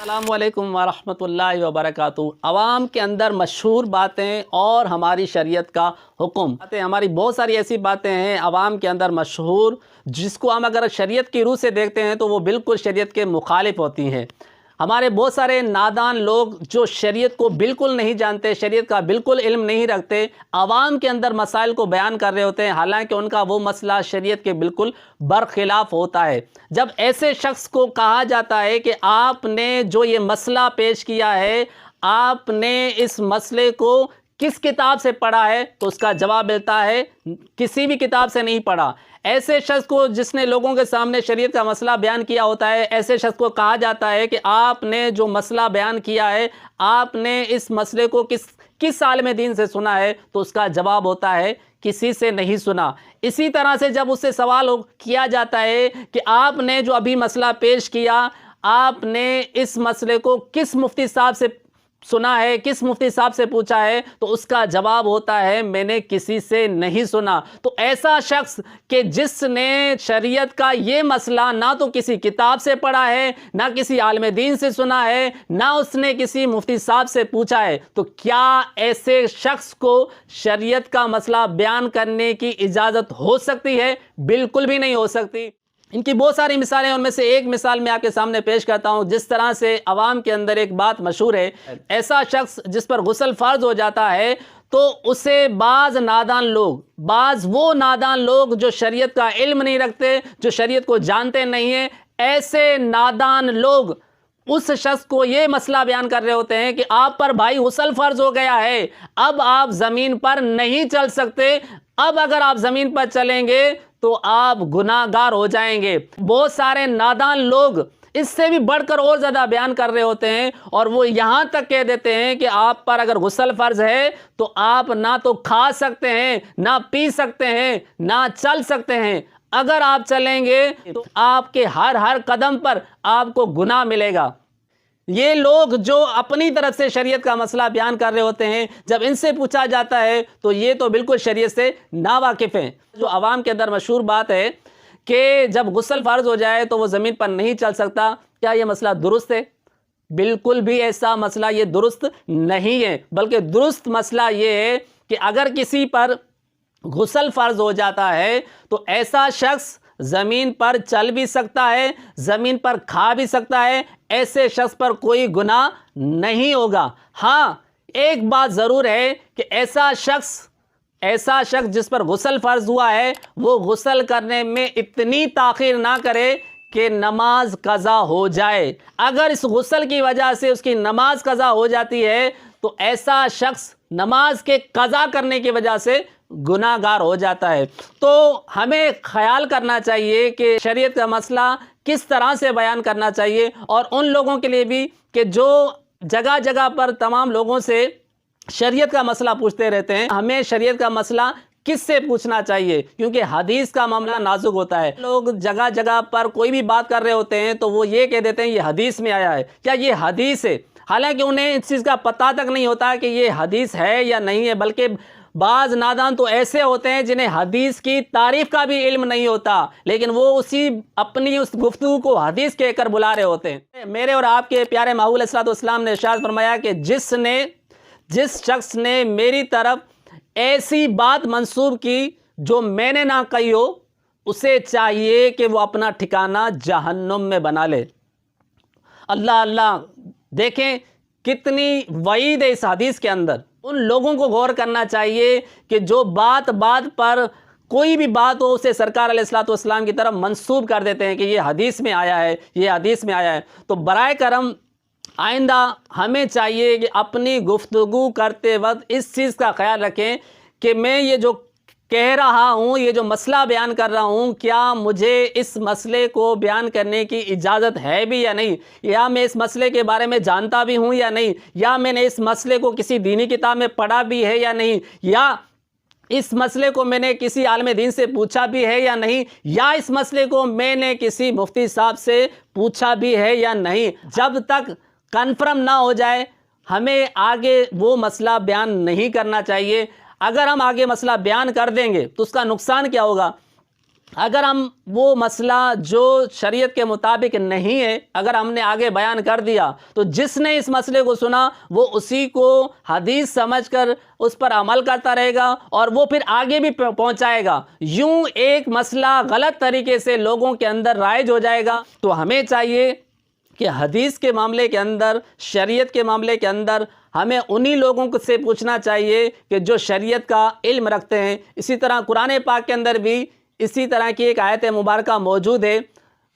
السلام علیکم ورحمۃ اللہ وبرکاتہ۔ عوام کے اندر مشہور باتیں اور ہماری شریعت کا حکم، ہماری بہت ساری ایسی باتیں ہیں عوام کے اندر مشہور، جس کو ہم اگر شریعت کی روح سے دیکھتے ہیں تو وہ بالکل شریعت کے مخالف ہوتی ہیں۔ ہمارے بہت سارے نادان لوگ جو شریعت کو بالکل نہیں جانتے، شریعت کا بالکل علم نہیں رکھتے، عوام کے اندر مسائل کو بیان کر رہے ہوتے ہیں، حالانکہ ان کا وہ مسئلہ شریعت کے بالکل برخلاف ہوتا ہے۔ جب ایسے شخص کو کہا جاتا ہے کہ آپ نے جو یہ مسئلہ پیش کیا ہے، آپ نے اس مسئلے کو کس کتاب سے پڑھا ہے، تو اس کا جواب ملتا ہے کسی بھی کتاب سے نہیں پڑھا۔ ایسے شخص کو جس نے لوگوں کے سامنے شریعت کا مسئلہ بیان کیا ہوتا ہے، ایسے شخص کو کہا جاتا ہے کہ آپ نے جو مسئلہ بیان کیا ہے، آپ نے اس مسئلے کو کس عالم دین سے سنا ہے، تو اس کا جواب ہوتا ہے کسی سے نہیں سنا۔ اسی طرح سے جب اس سے سوال کیا جاتا ہے کہ آپ نے جو ابھی مسئلہ پیش کیا، آپ نے اس مسئلے کو کس مفتی صاحب سے سنا ہے، کس مفتی صاحب سے پوچھا ہے، تو اس کا جواب ہوتا ہے میں نے کسی سے نہیں سنا۔ تو ایسا شخص کہ جس نے شریعت کا یہ مسئلہ نہ تو کسی کتاب سے پڑھا ہے، نہ کسی عالم دین سے سنا ہے، نہ اس نے کسی مفتی صاحب سے پوچھا ہے، تو کیا ایسے شخص کو شریعت کا مسئلہ بیان کرنے کی اجازت ہو سکتی ہے؟ بالکل بھی نہیں ہو سکتی۔ ان کی بہت ساری مثالیں، ان میں سے ایک مثال میں آپ کے سامنے پیش کرتا ہوں۔ جس طرح سے عوام کے اندر ایک بات مشہور ہے، ایسا شخص جس پر غسل فرض ہو جاتا ہے تو اسے بعض وہ نادان لوگ جو شریعت کا علم نہیں رکھتے، جو شریعت کو جانتے نہیں ہیں، ایسے نادان لوگ اس شخص کو یہ مسئلہ بیان کر رہے ہوتے ہیں کہ آپ پر بھائی غسل فرض ہو گیا ہے، اب آپ زمین پر نہیں چل سکتے، اب اگر آپ زمین پر چلیں گے تو آپ گناہ گار ہو جائیں گے۔ بہت سارے نادان لوگ اس سے بھی بڑھ کر اور زیادہ بیان کر رہے ہوتے ہیں، اور وہ یہاں تک کہہ دیتے ہیں کہ آپ پر اگر غسل فرض ہے تو آپ نہ تو کھا سکتے ہیں، نہ پی سکتے ہیں، نہ چل سکتے ہیں۔ اگر آپ چلیں گے تو آپ کے ہر قدم پر آپ کو گناہ ملے گا۔ یہ لوگ جو اپنی طرف سے شریعت کا مسئلہ بیان کر رہے ہوتے ہیں، جب ان سے پوچھا جاتا ہے تو یہ تو بالکل شریعت سے ناواقف ہیں۔ جو عوام کے اندر مشہور بات ہے کہ جب غسل فرض ہو جائے تو وہ زمین پر نہیں چل سکتا، کیا یہ مسئلہ درست ہے؟ بالکل بھی ایسا مسئلہ یہ درست نہیں ہے، بلکہ درست مسئلہ یہ ہے کہ اگر کسی پر غسل فرض ہو جاتا ہے تو ایسا شخص زمین پر چل بھی سکتا ہے، زمین پر کھا بھی سکتا ہے، ایسے شخص پر کوئی گناہ نہیں ہوگا۔ ہاں، ایک بات ضرور ہے کہ ایسا شخص جس پر غسل فرض ہوا ہے، وہ غسل کرنے میں اتنی تاخیر نہ کرے کہ نماز قضا ہو جائے۔ اگر اس غسل کی وجہ سے اس کی نماز قضا ہو جاتی ہے تو ایسا شخص نماز کے قضا کرنے کی وجہ سے گناہ گار ہو جاتا ہے۔ تو ہمیں خیال کرنا چاہیے کہ شریعت کا مسئلہ کس طرح سے بیان کرنا چاہیے، اور ان لوگوں کے لیے بھی کہ جو جگہ جگہ پر تمام لوگوں سے شریعت کا مسئلہ پوچھتے رہتے ہیں، ہمیں شریعت کا مسئلہ کس سے پوچھنا چاہیے، کیونکہ حدیث کا معاملہ نازک ہوتا ہے۔ لوگ جگہ جگہ پر کوئی بھی بات کر رہے ہوتے ہیں تو وہ یہ کہہ دیتے ہیں یہ حدیث میں آیا ہے، کیا یہ حدیث ہے، حالانکہ انہیں اس چیز کا پتہ تک نہیں ہوتا کہ یہ حدیث ہے یا نہیں ہے۔ بلکہ بعض نادان تو ایسے ہوتے ہیں جنہیں حدیث کی تعریف کا بھی علم نہیں ہوتا، لیکن وہ اپنی اس گفتگو کو حدیث کہہ کر بلا رہے ہوتے ہیں۔ میرے اور آپ کے پیارے محبوب علیہ الصلوۃ والسلام نے ارشاد فرمایا کہ جس شخص نے میری طرف ایسی بات منسوب کی جو میں نے نہ کہی ہو، اسے چاہیے کہ وہ اپنا ٹھکانہ جہنم میں بنا لے۔ اللہ اللہ، دیکھیں کتنی وعید ہے اس حدیث کے اندر۔ ان لوگوں کو غور کرنا چاہیے کہ جو بات پر کوئی بھی بات ہو اسے سرکار علیہ الصلوۃ والسلام کی طرف منسوب کر دیتے ہیں کہ یہ حدیث میں آیا ہے، یہ حدیث میں آیا ہے۔ تو برائے کرم آئندہ ہمیں چاہیے کہ اپنی گفتگو کرتے وقت اس چیز کا خیال رکھیں کہ میں یہ جو کہہ رہا ہوں، یہ جو مسئلہ بیان کر رہا ہوں، کیا مجھے اس مسئلے کو بیان کرنے کی اجازت ہے بھی یا نہیں، یا میں اس مسئلے کے بارے میں جانتا بھی ہوں یا نہیں، یا میں نے اس مسئلے کو کسی دینی کتاب میں پڑھا بھی ہے یا نہیں، یا اس مسئلے کو میں نے کسی عالم دین سے پوچھا بھی ہے یا نہیں، یا اس مسئلے کو میں نے کسی مفتی صاحب سے پوچھا بھی ہے یا نہیں۔ جب تک کنفرم نہ ہو جائے ہمیں آگے وہ مسئلہ بیان نہیں کرنا چاہیے۔ اگر ہم آگے مسئلہ بیان کر دیں گے تو اس کا نقصان کیا ہوگا؟ اگر ہم وہ مسئلہ جو شریعت کے مطابق نہیں ہے اگر ہم نے آگے بیان کر دیا تو جس نے اس مسئلے کو سنا وہ اسی کو حدیث سمجھ کر اس پر عمل کرتا رہے گا اور وہ پھر آگے بھی پہنچائے گا، یوں ایک مسئلہ غلط طریقے سے لوگوں کے اندر رائج ہو جائے گا۔ تو ہمیں چاہیے کہ حدیث کے معاملے کے اندر، شریعت کے معاملے کے اندر ہمیں انہی لوگوں سے پوچھنا چاہیے کہ جو شریعت کا علم رکھتے ہیں۔ اسی طرح قرآن پاک کے اندر بھی اسی طرح کی ایک آیت مبارکہ موجود ہے۔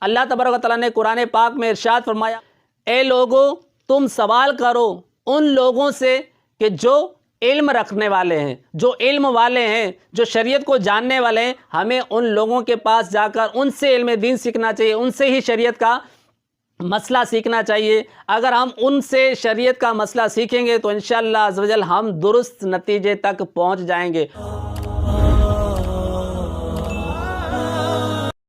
اللہ تبارک و تعالیٰ نے قرآن پاک میں ارشاد فرمایا، اے لوگو تم سوال کرو ان لوگوں سے کہ جو علم رکھنے والے ہیں، جو علم والے ہیں، جو شریعت کو جاننے والے ہیں۔ ہمیں ان لوگوں کے پاس جا کر ان سے علم دین سیکھنا چاہیے، ان سے ہی شریعت کا مسئلہ سیکھنا چاہیے۔ اگر ہم ان سے شریعت کا مسئلہ سیکھیں گے تو انشاءاللہ عز و جل ہم درست نتیجے تک پہنچ جائیں گے۔